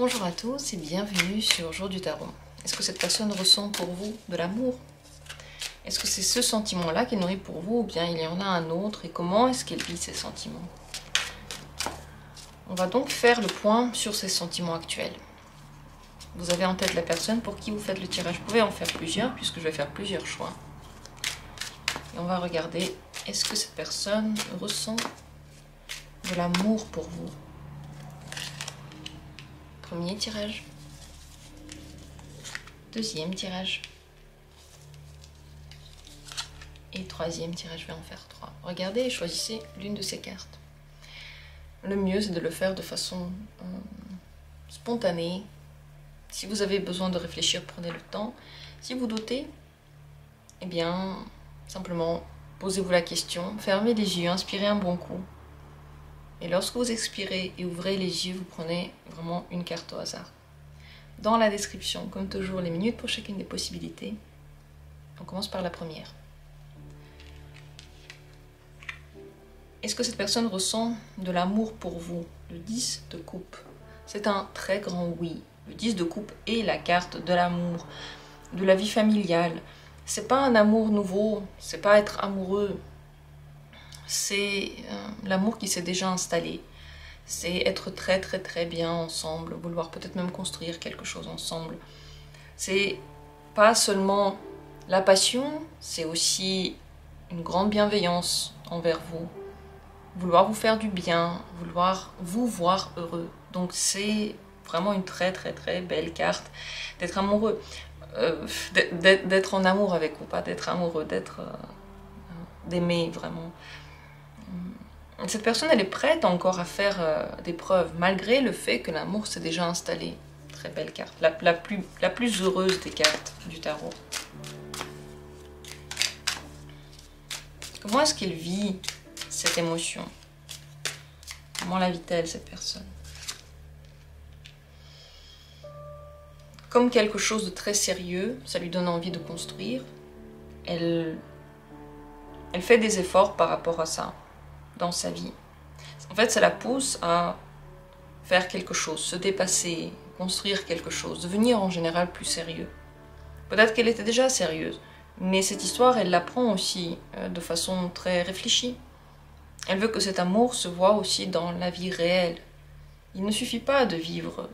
Bonjour à tous et bienvenue sur Jour du Tarot. Est-ce que cette personne ressent pour vous de l'amour? Est-ce que c'est ce sentiment-là qui est nourri pour vous ou bien il y en a un autre? Et comment est-ce qu'elle vit ces sentiments? On va donc faire le point sur ces sentiments actuels. Vous avez en tête la personne pour qui vous faites le tirage. Vous pouvez en faire plusieurs puisque je vais faire plusieurs choix. Et on va regarder, est-ce que cette personne ressent de l'amour pour vous? Premier tirage. Deuxième tirage. Et troisième tirage, je vais en faire 3. Regardez et choisissez l'une de ces cartes. Le mieux, c'est de le faire de façon spontanée. Si vous avez besoin de réfléchir, prenez le temps. Si vous doutez, eh bien, simplement, posez-vous la question, fermez les yeux, inspirez un bon coup. Et lorsque vous expirez et ouvrez les yeux, vous prenez vraiment une carte au hasard. Dans la description, comme toujours, les minutes pour chacune des possibilités. On commence par la première. Est-ce que cette personne ressent de l'amour pour vous? Le 10 de coupe. C'est un très grand oui. Le 10 de coupe est la carte de l'amour, de la vie familiale. C'est pas un amour nouveau, c'est pas être amoureux. C'est l'amour qui s'est déjà installé. C'est être très bien ensemble, vouloir peut-être même construire quelque chose ensemble. C'est pas seulement la passion, c'est aussi une grande bienveillance envers vous. Vouloir vous faire du bien, vouloir vous voir heureux. Donc c'est vraiment une très belle carte d'être amoureux. D'être en amour avec vous, pas d'être amoureux, d'aimer vraiment. Cette personne, elle est prête encore à faire des preuves, malgré le fait que l'amour s'est déjà installé. Très belle carte, la plus heureuse des cartes du tarot. Comment est-ce qu'elle vit cette émotion? Comment la vit-elle, cette personne? Comme quelque chose de très sérieux, ça lui donne envie de construire. Elle fait des efforts par rapport à ça dans sa vie. En fait, ça la pousse à faire quelque chose, se dépasser, construire quelque chose, devenir en général plus sérieux. Peut-être qu'elle était déjà sérieuse, mais cette histoire, elle l'apprend aussi de façon très réfléchie. Elle veut que cet amour se voit aussi dans la vie réelle. Il ne suffit pas de vivre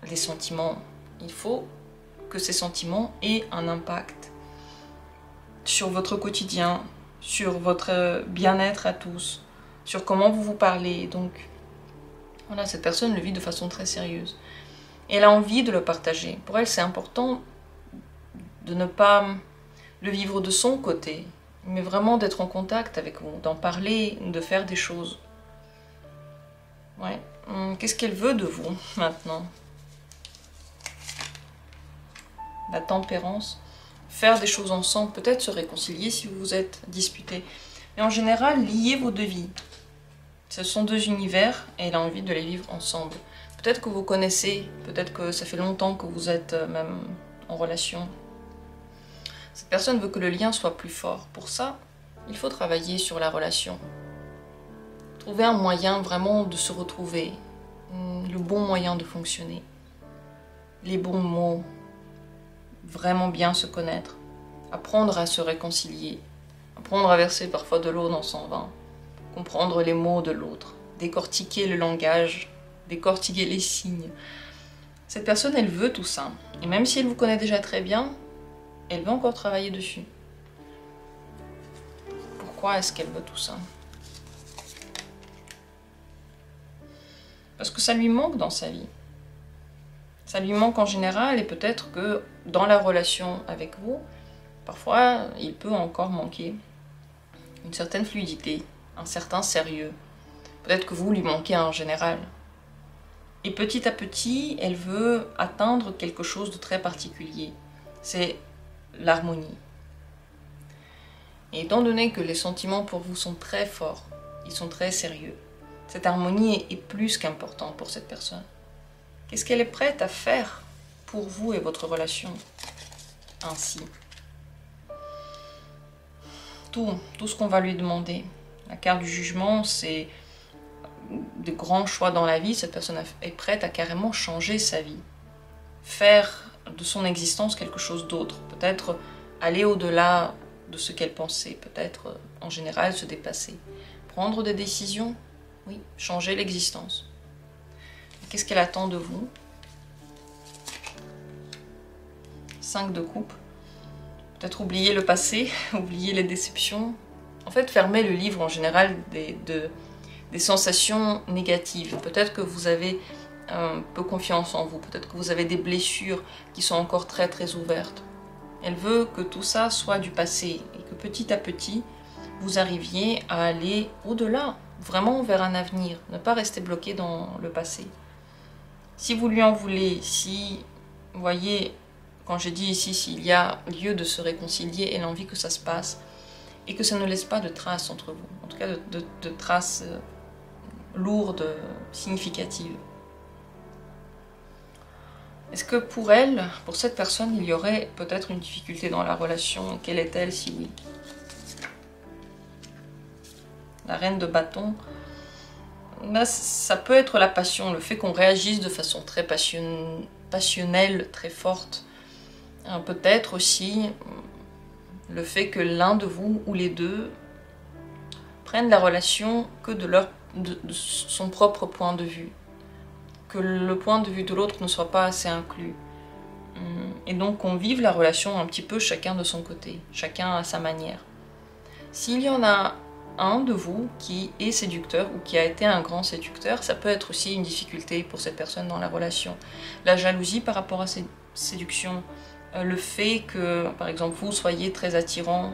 les sentiments. Il faut que ces sentiments aient un impact sur votre quotidien, sur votre bien-être à tous, sur comment vous vous parlez. Donc, voilà, cette personne le vit de façon très sérieuse. Et elle a envie de le partager. Pour elle, c'est important de ne pas le vivre de son côté, mais vraiment d'être en contact avec vous, d'en parler, de faire des choses. Ouais. Qu'est-ce qu'elle veut de vous maintenant? La tempérance. Faire des choses ensemble, peut-être se réconcilier si vous vous êtes disputés. Mais en général, lier vos deux vies. Ce sont deux univers et elle a envie de les vivre ensemble. Peut-être que vous connaissez, peut-être que ça fait longtemps que vous êtes même en relation. Cette personne veut que le lien soit plus fort. Pour ça, il faut travailler sur la relation. Trouver un moyen vraiment de se retrouver. Le bon moyen de fonctionner. Les bons mots. Vraiment bien se connaître. Apprendre à se réconcilier. Apprendre à verser parfois de l'eau dans son vin. Comprendre les mots de l'autre. Décortiquer le langage. Décortiquer les signes. Cette personne, elle veut tout ça. Et même si elle vous connaît déjà très bien, elle veut encore travailler dessus. Pourquoi est-ce qu'elle veut tout ça? Parce que ça lui manque dans sa vie. Ça lui manque en général et peut-être que dans la relation avec vous, parfois il peut encore manquer une certaine fluidité, un certain sérieux. Peut-être que vous lui manquez en général. Et petit à petit, elle veut atteindre quelque chose de très particulier. C'est l'harmonie. Et étant donné que les sentiments pour vous sont très forts, ils sont très sérieux, cette harmonie est plus qu'importante pour cette personne. Qu'est-ce qu'elle est prête à faire pour vous et votre relation ainsi? Tout ce qu'on va lui demander. La carte du jugement, c'est de grands choix dans la vie, cette personne est prête à carrément changer sa vie. Faire de son existence quelque chose d'autre. Peut-être aller au-delà de ce qu'elle pensait. Peut-être, en général, se dépasser. Prendre des décisions, oui, changer l'existence. Qu'est-ce qu'elle attend de vous? 5 de coupe. Peut-être oublier le passé, oublier les déceptions. En fait, fermer le livre en général des sensations négatives. Peut-être que vous avez peu confiance en vous. Peut-être que vous avez des blessures qui sont encore très très ouvertes. Elle veut que tout ça soit du passé et que petit à petit, vous arriviez à aller au-delà, vraiment vers un avenir. Ne pas rester bloqué dans le passé. Si vous lui en voulez, si, vous voyez, quand j'ai dit ici, s'il y a lieu de se réconcilier, elle a envie que ça se passe et que ça ne laisse pas de traces entre vous. En tout cas, de traces lourdes, significatives. Est-ce que pour elle, pour cette personne, il y aurait peut-être une difficulté dans la relation? Quelle est-elle si oui? La reine de bâton. Là, ça peut être la passion, le fait qu'on réagisse de façon très passionnelle, très forte. Peut-être aussi le fait que l'un de vous ou les deux prennent la relation que de son propre point de vue. Que le point de vue de l'autre ne soit pas assez inclus. Et donc qu'on vive la relation un petit peu chacun de son côté, chacun à sa manière. S'il y en a un de vous qui est séducteur ou qui a été un grand séducteur, ça peut être aussi une difficulté pour cette personne dans la relation. La jalousie par rapport à cette séduction, le fait que, par exemple, vous soyez très attirant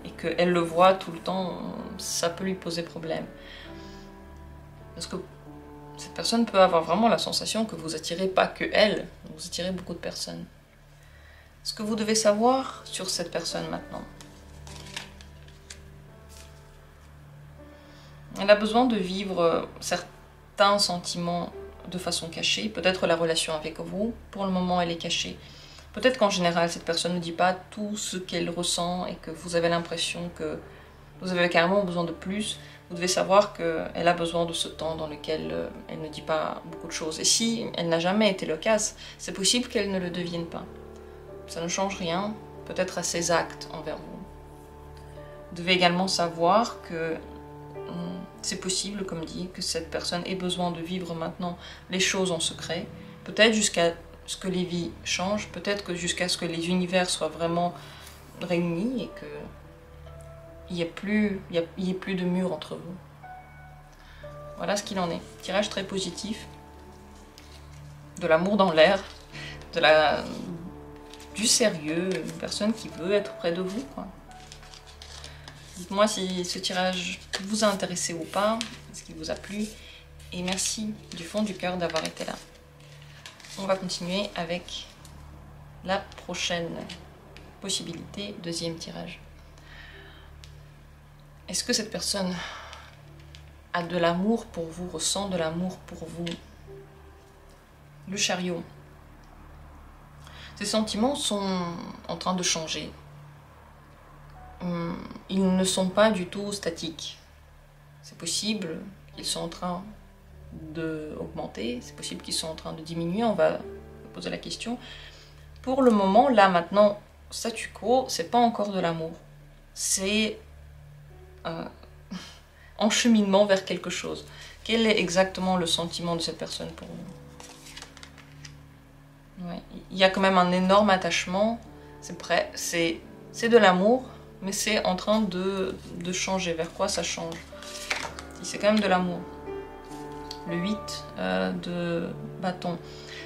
et qu'elle le voit tout le temps, ça peut lui poser problème. Parce que cette personne peut avoir vraiment la sensation que vous attirez pas que elle, vous attirez beaucoup de personnes. Ce que vous devez savoir sur cette personne maintenant. Elle a besoin de vivre certains sentiments de façon cachée. Peut-être la relation avec vous, pour le moment, elle est cachée. Peut-être qu'en général, cette personne ne dit pas tout ce qu'elle ressent et que vous avez l'impression que vous avez carrément besoin de plus. Vous devez savoir qu'elle a besoin de ce temps dans lequel elle ne dit pas beaucoup de choses. Et si elle n'a jamais été loquace, c'est possible qu'elle ne le devienne pas. Ça ne change rien, peut-être à ses actes envers vous. Vous devez également savoir que c'est possible, comme dit, que cette personne ait besoin de vivre maintenant les choses en secret. Peut-être jusqu'à ce que les vies changent, peut-être que jusqu'à ce que les univers soient vraiment réunis et que il n'y ait plus de mur entre vous. Voilà ce qu'il en est. Tirage très positif. De l'amour dans l'air. Du sérieux. Une personne qui veut être près de vous, quoi. Dites-moi si ce tirage vous a intéressé ou pas. Est-ce qu'il vous a plu? Et merci du fond du cœur d'avoir été là. On va continuer avec la prochaine possibilité. Deuxième tirage. Est-ce que cette personne a de l'amour pour vous, ressent de l'amour pour vous? Le chariot. Ces sentiments sont en train de changer. Ils ne sont pas du tout statiques. C'est possible qu'ils sont en train d'augmenter, c'est possible qu'ils sont en train de diminuer, on va poser la question. Pour le moment, là, maintenant, statu quo, c'est pas encore de l'amour. C'est en cheminement vers quelque chose. Quel est exactement le sentiment de cette personne pour vous? Ouais. Il y a quand même un énorme attachement, c'est de l'amour, mais c'est en train de changer. Vers quoi ça change? C'est quand même de l'amour. Le 8 de bâton.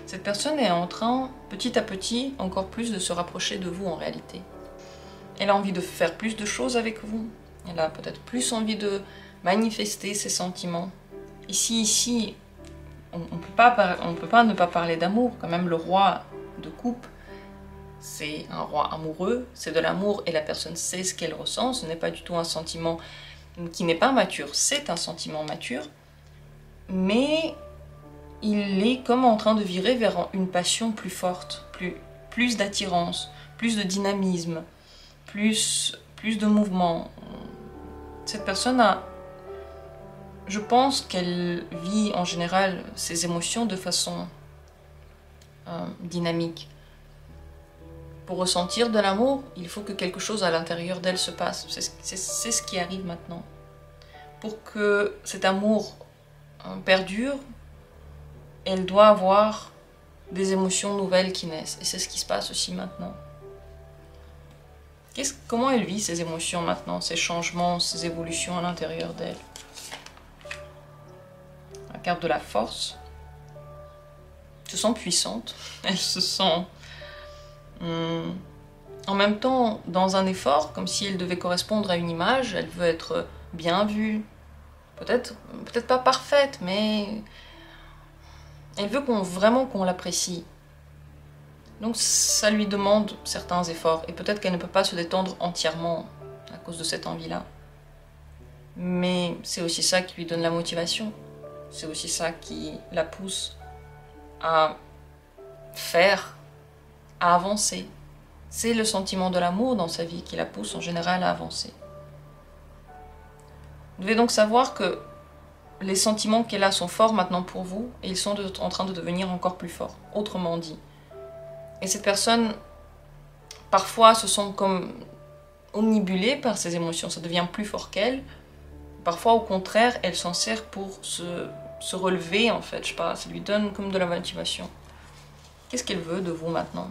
Cette personne est en train, petit à petit, encore plus de se rapprocher de vous en réalité. Elle a envie de faire plus de choses avec vous. Elle a peut-être plus envie de manifester ses sentiments. Ici, on ne peut pas ne pas parler d'amour. Quand même, le roi de coupe, c'est un roi amoureux, c'est de l'amour et la personne sait ce qu'elle ressent. Ce n'est pas du tout un sentiment qui n'est pas mature, c'est un sentiment mature. Mais il est comme en train de virer vers une passion plus forte, plus d'attirance, plus de dynamisme, plus de mouvement. Cette personne je pense qu'elle vit en général ses émotions de façon dynamique. Pour ressentir de l'amour, il faut que quelque chose à l'intérieur d'elle se passe. C'est ce qui arrive maintenant. Pour que cet amour perdure, elle doit avoir des émotions nouvelles qui naissent. Et c'est ce qui se passe aussi maintenant. Comment elle vit ces émotions maintenant, ces changements, ces évolutions à l'intérieur d'elle? La carte de la force. Elle se sent puissante. Elle se sent en même temps dans un effort, comme si elle devait correspondre à une image. Elle veut être bien vue. Peut-être pas parfaite, mais elle veut vraiment qu'on l'apprécie. Donc ça lui demande certains efforts. Et peut-être qu'elle ne peut pas se détendre entièrement à cause de cette envie-là. Mais c'est aussi ça qui lui donne la motivation. C'est aussi ça qui la pousse à faire, à avancer. C'est le sentiment de l'amour dans sa vie qui la pousse en général à avancer. Vous devez donc savoir que les sentiments qu'elle a sont forts maintenant pour vous et ils sont en train de devenir encore plus forts, autrement dit. Et cette personne, parfois, se sent comme omnibulée par ses émotions, ça devient plus fort qu'elle. Parfois, au contraire, elle s'en sert pour se relever, en fait, je sais pas, ça lui donne comme de la motivation. Qu'est-ce qu'elle veut de vous maintenant?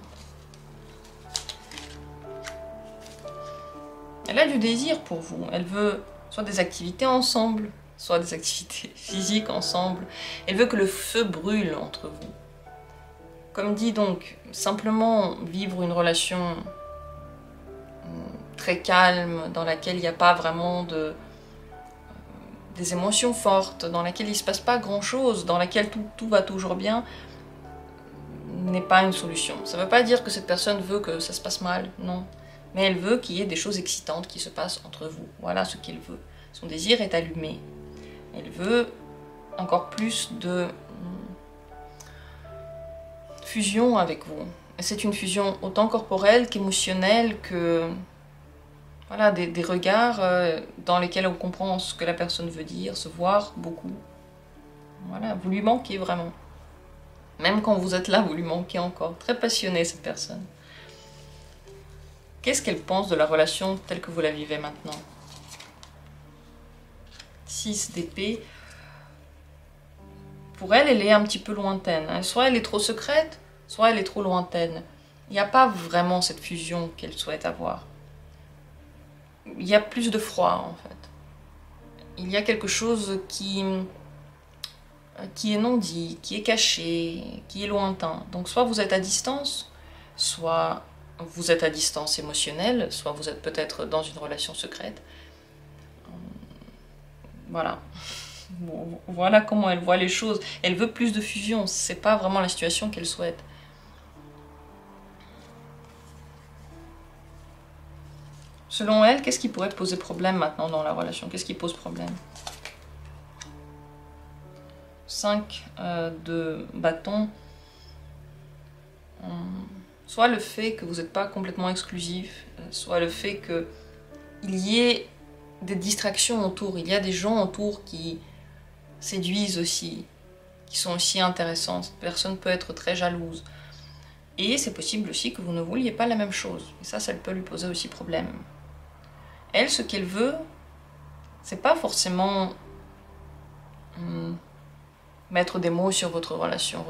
Elle a du désir pour vous, elle veut soit des activités ensemble, soit des activités physiques ensemble. Elle veut que le feu brûle entre vous. Comme dit donc, simplement vivre une relation très calme, dans laquelle il n'y a pas vraiment des émotions fortes, dans laquelle il ne se passe pas grand-chose, dans laquelle tout va toujours bien, n'est pas une solution. Ça ne veut pas dire que cette personne veut que ça se passe mal, non. Mais elle veut qu'il y ait des choses excitantes qui se passent entre vous. Voilà ce qu'elle veut. Son désir est allumé. Elle veut encore plus de fusion avec vous. Et c'est une fusion autant corporelle qu'émotionnelle, que voilà, des regards dans lesquels on comprend ce que la personne veut dire, se voir beaucoup. Voilà, vous lui manquez vraiment. Même quand vous êtes là, vous lui manquez encore. Très passionnée cette personne. Qu'est-ce qu'elle pense de la relation telle que vous la vivez maintenant? 6 d'épée. Pour elle, elle est un petit peu lointaine. Hein. Soit elle est trop secrète, soit elle est trop lointaine. Il n'y a pas vraiment cette fusion qu'elle souhaite avoir. Il y a plus de froid, en fait. Il y a quelque chose qui est non dit, qui est caché, qui est lointain. Donc soit vous êtes à distance, soit vous êtes à distance émotionnelle, soit vous êtes peut-être dans une relation secrète. Voilà. Bon, voilà comment elle voit les choses. Elle veut plus de fusion, c'est pas vraiment la situation qu'elle souhaite. Selon elle, qu'est-ce qui pourrait poser problème maintenant dans la relation? Qu'est-ce qui pose problème? 5 de bâton. Soit le fait que vous n'êtes pas complètement exclusif, soit le fait qu'il y ait des distractions autour. Il y a des gens autour qui séduisent aussi, qui sont aussi intéressantes. Cette personne peut être très jalouse. Et c'est possible aussi que vous ne vouliez pas la même chose. Et ça peut lui poser aussi problème. Elle, ce qu'elle veut, c'est pas forcément mettre des mots sur votre relation,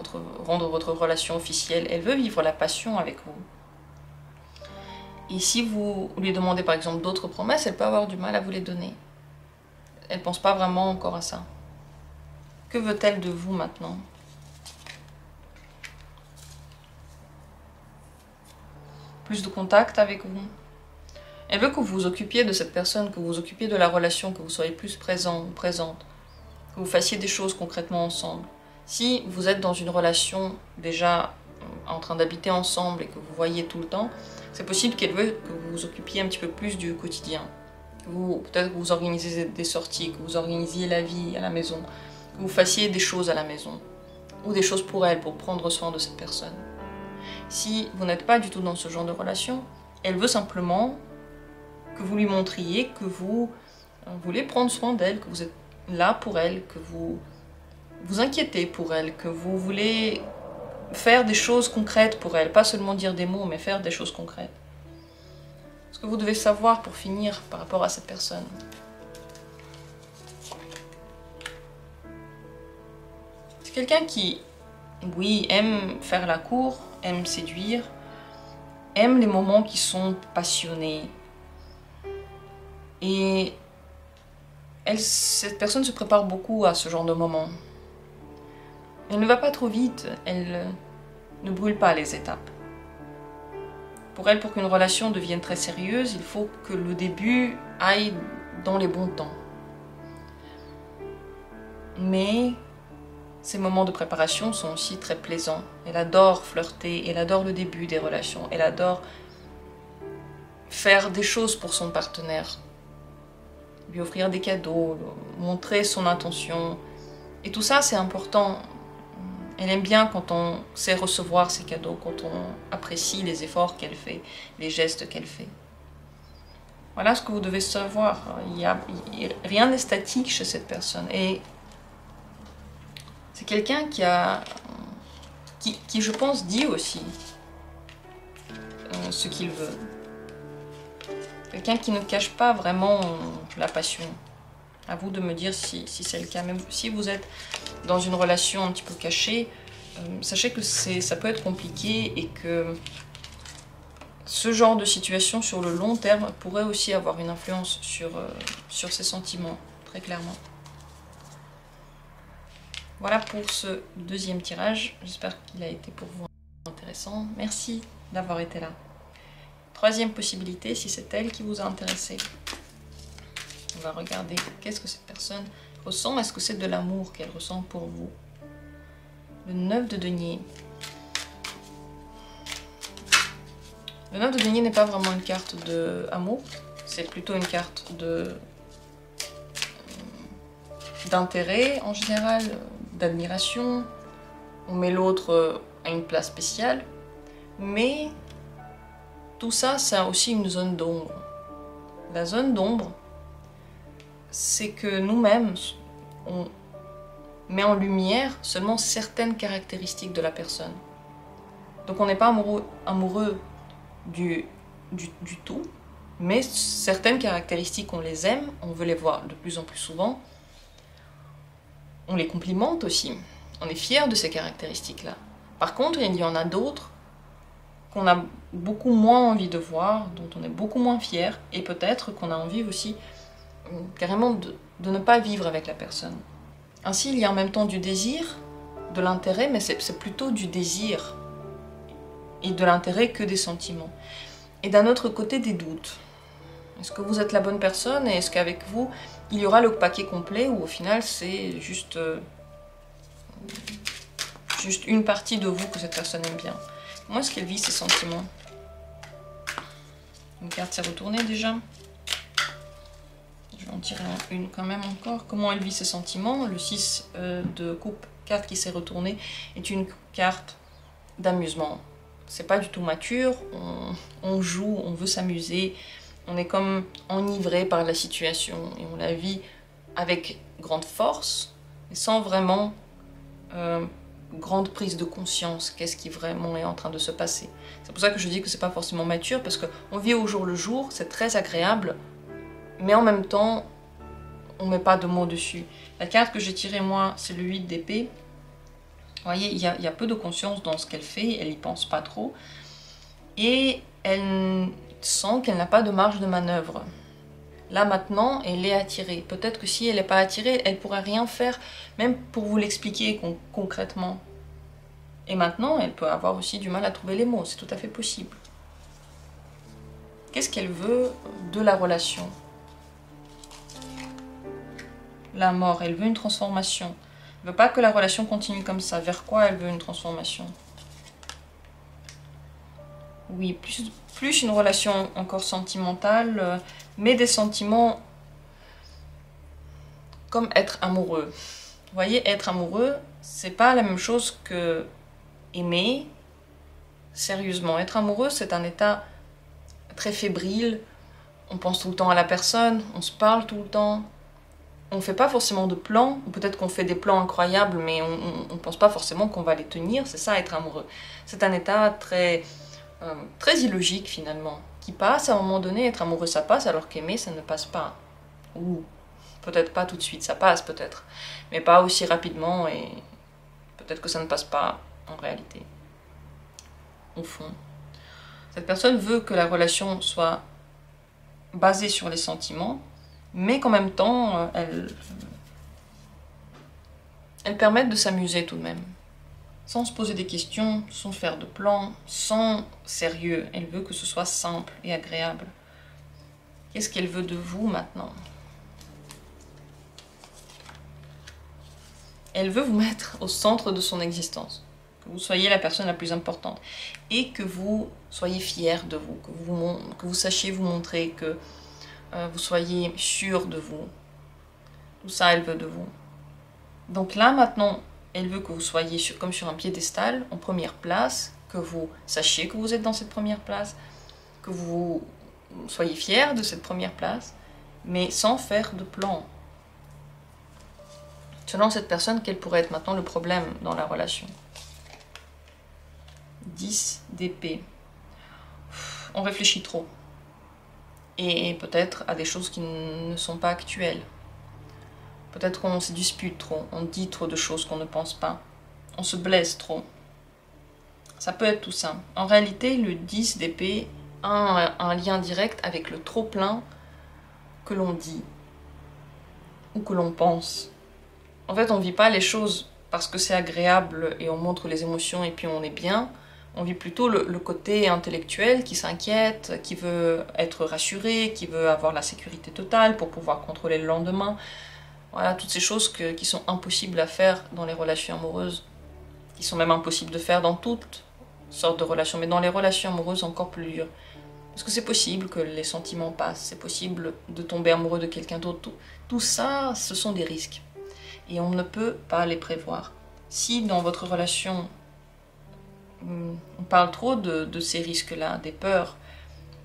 rendre votre relation officielle. Elle veut vivre la passion avec vous. Et si vous lui demandez par exemple d'autres promesses, elle peut avoir du mal à vous les donner. Elle ne pense pas vraiment encore à ça. Que veut-elle de vous maintenant? Plus de contact avec vous. Elle veut que vous vous occupiez de cette personne, que vous vous occupiez de la relation, que vous soyez plus présent ou présente, que vous fassiez des choses concrètement ensemble. Si vous êtes dans une relation déjà en train d'habiter ensemble et que vous voyez tout le temps, c'est possible qu'elle veut que vous vous occupiez un petit peu plus du quotidien. Peut-être que vous organisez des sorties, que vous organisiez la vie à la maison, que vous fassiez des choses à la maison, ou des choses pour elle, pour prendre soin de cette personne. Si vous n'êtes pas du tout dans ce genre de relation, elle veut simplement que vous lui montriez que vous voulez prendre soin d'elle, que vous êtes là pour elle, que vous vous inquiétez pour elle, que vous voulez faire des choses concrètes pour elle, pas seulement dire des mots, mais faire des choses concrètes. Ce que vous devez savoir pour finir par rapport à cette personne. C'est quelqu'un qui, oui, aime faire la cour, aime séduire, aime les moments qui sont passionnés. Et cette personne se prépare beaucoup à ce genre de moments. Elle ne va pas trop vite, elle ne brûle pas les étapes. Pour elle, pour qu'une relation devienne très sérieuse, il faut que le début aille dans les bons temps. Mais ces moments de préparation sont aussi très plaisants. Elle adore flirter, elle adore le début des relations, elle adore faire des choses pour son partenaire, lui offrir des cadeaux, montrer son intention. Et tout ça, c'est important. Elle aime bien quand on sait recevoir ces cadeaux, quand on apprécie les efforts qu'elle fait, les gestes qu'elle fait. Voilà ce que vous devez savoir. Rien n'est statique chez cette personne. Et c'est quelqu'un qui, je pense, dit aussi ce qu'il veut. Quelqu'un qui ne cache pas vraiment la passion. À vous de me dire si c'est le cas. Même si vous êtes dans une relation un petit peu cachée, sachez que ça peut être compliqué et que ce genre de situation sur le long terme pourrait aussi avoir une influence sur ses sentiments, très clairement. Voilà pour ce deuxième tirage. J'espère qu'il a été pour vous intéressant. Merci d'avoir été là. Troisième possibilité, si c'est elle qui vous a intéressé. On va regarder qu'est-ce que cette personne ressent. Est-ce que c'est de l'amour qu'elle ressent pour vous? Le 9 de denier. Le 9 de denier n'est pas vraiment une carte d'amour. C'est plutôt une carte d'intérêt en général, d'admiration. On met l'autre à une place spéciale. Mais tout ça, c'est aussi une zone d'ombre. La zone d'ombre, c'est que nous-mêmes, on met en lumière seulement certaines caractéristiques de la personne. Donc on n'est pas amoureux du tout, mais certaines caractéristiques, on les aime, on veut les voir de plus en plus souvent. On les complimente aussi. On est fier de ces caractéristiques-là. Par contre, il y en a d'autres qu'on a beaucoup moins envie de voir, dont on est beaucoup moins fier, et peut-être qu'on a envie aussi carrément de ne pas vivre avec la personne. Ainsi, il y a en même temps du désir, de l'intérêt, mais c'est plutôt du désir et de l'intérêt que des sentiments. Et d'un autre côté, des doutes. Est-ce que vous êtes la bonne personne et est-ce qu'avec vous, il y aura le paquet complet ou au final, c'est juste une partie de vous que cette personne aime bien? Comment est-ce qu'elle vit ses sentiments? Une carte s'est retournée déjà. Je vais en tirer une quand même encore. Comment elle vit ses sentiments? Le 6 de coupe, carte qui s'est retournée, est une carte d'amusement. C'est pas du tout mature, on joue, on veut s'amuser, on est comme enivré par la situation et on la vit avec grande force, mais sans vraiment grande prise de conscience, qu'est-ce qui vraiment est en train de se passer. C'est pour ça que je dis que c'est pas forcément mature, parce qu'on vit au jour le jour, c'est très agréable, mais en même temps, on met pas de mots dessus. La carte que j'ai tirée moi, c'est le 8 d'épée. Vous voyez, il y a peu de conscience dans ce qu'elle fait, elle y pense pas trop, et elle sent qu'elle n'a pas de marge de manœuvre. Là maintenant, elle est attirée. Peut-être que si elle n'est pas attirée, elle ne pourra rien faire, même pour vous l'expliquer concrètement. Et maintenant, elle peut avoir aussi du mal à trouver les mots, c'est tout à fait possible. Qu'est-ce qu'elle veut de la relation? La mort, elle veut une transformation. Elle ne veut pas que la relation continue comme ça. Vers quoi elle veut une transformation? Oui, plus une relation encore sentimentale, mais des sentiments comme être amoureux. Vous voyez, être amoureux, c'est pas la même chose que aimer sérieusement. Être amoureux, c'est un état très fébrile. On pense tout le temps à la personne, on se parle tout le temps. on ne fait pas forcément de plans, ou peut-être qu'on fait des plans incroyables, mais on ne pense pas forcément qu'on va les tenir. C'est ça, être amoureux. C'est un état très, très illogique, finalement, qui passe à un moment donné. Être amoureux, ça passe, alors qu'aimer, ça ne passe pas. Ou peut-être pas tout de suite, ça passe peut-être, mais pas aussi rapidement, et peut-être que ça ne passe pas en réalité. Au fond, cette personne veut que la relation soit basée sur les sentiments, mais qu'en même temps, elle permette de s'amuser tout de même, sans se poser des questions, sans faire de plans, sans sérieux. Elle veut que ce soit simple et agréable. Qu'est-ce qu'elle veut de vous maintenant? Elle veut vous mettre au centre de son existence, que vous soyez la personne la plus importante, et que vous soyez fier de vous, que vous sachiez vous montrer, que vous soyez sûr de vous. Tout ça, elle veut de vous. Donc là, maintenant, elle veut que vous soyez comme sur un piédestal, en première place, que vous sachiez que vous êtes dans cette première place, que vous soyez fier de cette première place, mais sans faire de plan. Selon cette personne, quel pourrait être maintenant le problème dans la relation? 10 d'épée. On réfléchit trop. Et peut-être à des choses qui ne sont pas actuelles. Peut-être qu'on se dispute trop, on dit trop de choses qu'on ne pense pas. On se blesse trop. Ça peut être tout ça. En réalité, le 10 d'épée a un lien direct avec le trop-plein que l'on dit ou que l'on pense. En fait, on ne vit pas les choses parce que c'est agréable et on montre les émotions et puis on est bien. On vit plutôt le côté intellectuel qui s'inquiète, qui veut être rassuré, qui veut avoir la sécurité totale pour pouvoir contrôler le lendemain. Voilà, toutes ces choses qui sont impossibles à faire dans les relations amoureuses, qui sont même impossibles de faire dans toutes sortes de relations, mais dans les relations amoureuses encore plus dur. Parce que c'est possible que les sentiments passent, c'est possible de tomber amoureux de quelqu'un d'autre. Tout ça, ce sont des risques. Et on ne peut pas les prévoir. Si dans votre relation, on parle trop de ces risques-là, des peurs,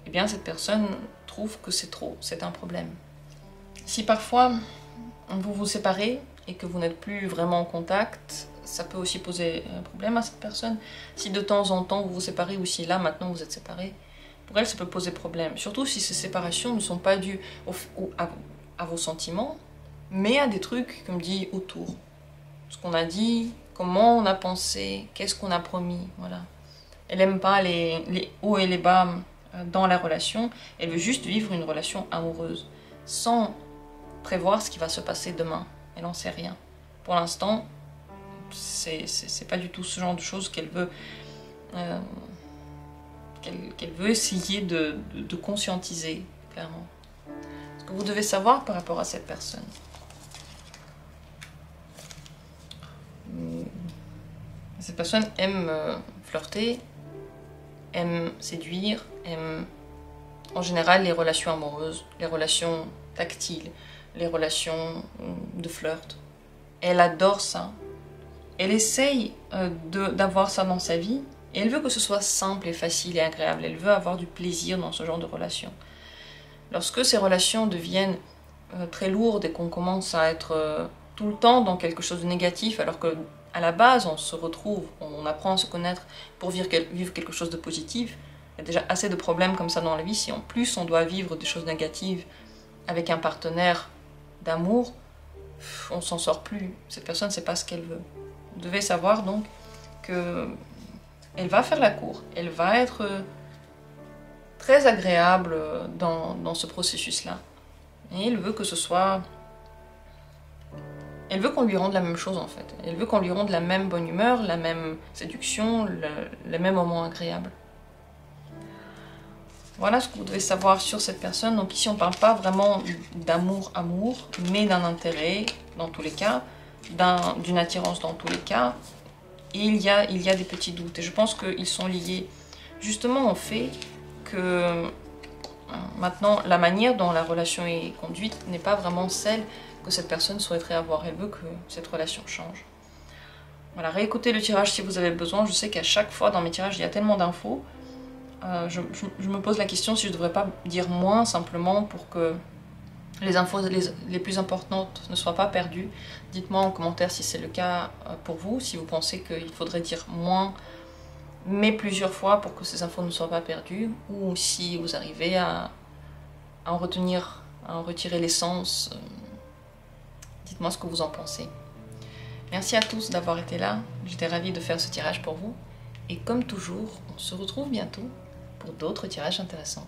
eh bien cette personne trouve que c'est trop, c'est un problème. Si parfois vous vous séparez et que vous n'êtes plus vraiment en contact, ça peut aussi poser un problème à cette personne. Si de temps en temps vous vous séparez ou si là maintenant vous êtes séparés, pour elle ça peut poser problème. Surtout si ces séparations ne sont pas dues à vos sentiments, mais à des trucs, comme dit, autour. Ce qu'on a dit, comment on a pensé, qu'est-ce qu'on a promis, voilà. Elle n'aime pas les hauts et les bas dans la relation, elle veut juste vivre une relation amoureuse, sans prévoir ce qui va se passer demain. Elle n'en sait rien. Pour l'instant, c'est pas du tout ce genre de choses qu'elle veut, qu'elle veut essayer de conscientiser, clairement. Ce que vous devez savoir par rapport à cette personne. Cette personne aime flirter, aime séduire, aime en général les relations amoureuses, les relations tactiles, les relations de flirt. Elle adore ça. Elle essaye d'avoir ça dans sa vie et elle veut que ce soit simple et facile et agréable. Elle veut avoir du plaisir dans ce genre de relations. Lorsque ces relations deviennent très lourdes et qu'on commence à être tout le temps dans quelque chose de négatif, alors que à la base on se retrouve, on apprend à se connaître pour vivre quelque chose de positif. Il y a déjà assez de problèmes comme ça dans la vie. Si en plus on doit vivre des choses négatives avec un partenaire d'amour, on s'en sort plus. Cette personne ne sait pas ce qu'elle veut. Vous devez savoir donc que elle va faire la cour, elle va être très agréable dans ce processus-là. Et elle veut que ce soit... Elle veut qu'on lui rende la même chose en fait. Elle veut qu'on lui rende la même bonne humeur, la même séduction, le même moment agréable. Voilà ce que vous devez savoir sur cette personne. Donc ici on ne parle pas vraiment d'amour, mais d'un intérêt dans tous les cas, d'une attirance dans tous les cas. Et il y a des petits doutes. Et je pense qu'ils sont liés justement au fait que maintenant la manière dont la relation est conduite n'est pas vraiment celle que cette personne souhaiterait avoir. Elle veut que cette relation change. Voilà, réécoutez le tirage si vous avez besoin. Je sais qu'à chaque fois dans mes tirages il y a tellement d'infos. Je me pose la question si je ne devrais pas dire moins simplement pour que les infos les plus importantes ne soient pas perdues. Dites-moi en commentaire si c'est le cas pour vous, si vous pensez qu'il faudrait dire moins, mais plusieurs fois pour que ces infos ne soient pas perdues, ou si vous arrivez à en retirer l'essence. Dites-moi ce que vous en pensez. Merci à tous d'avoir été là, j'étais ravie de faire ce tirage pour vous. Et comme toujours, on se retrouve bientôt pour d'autres tirages intéressants.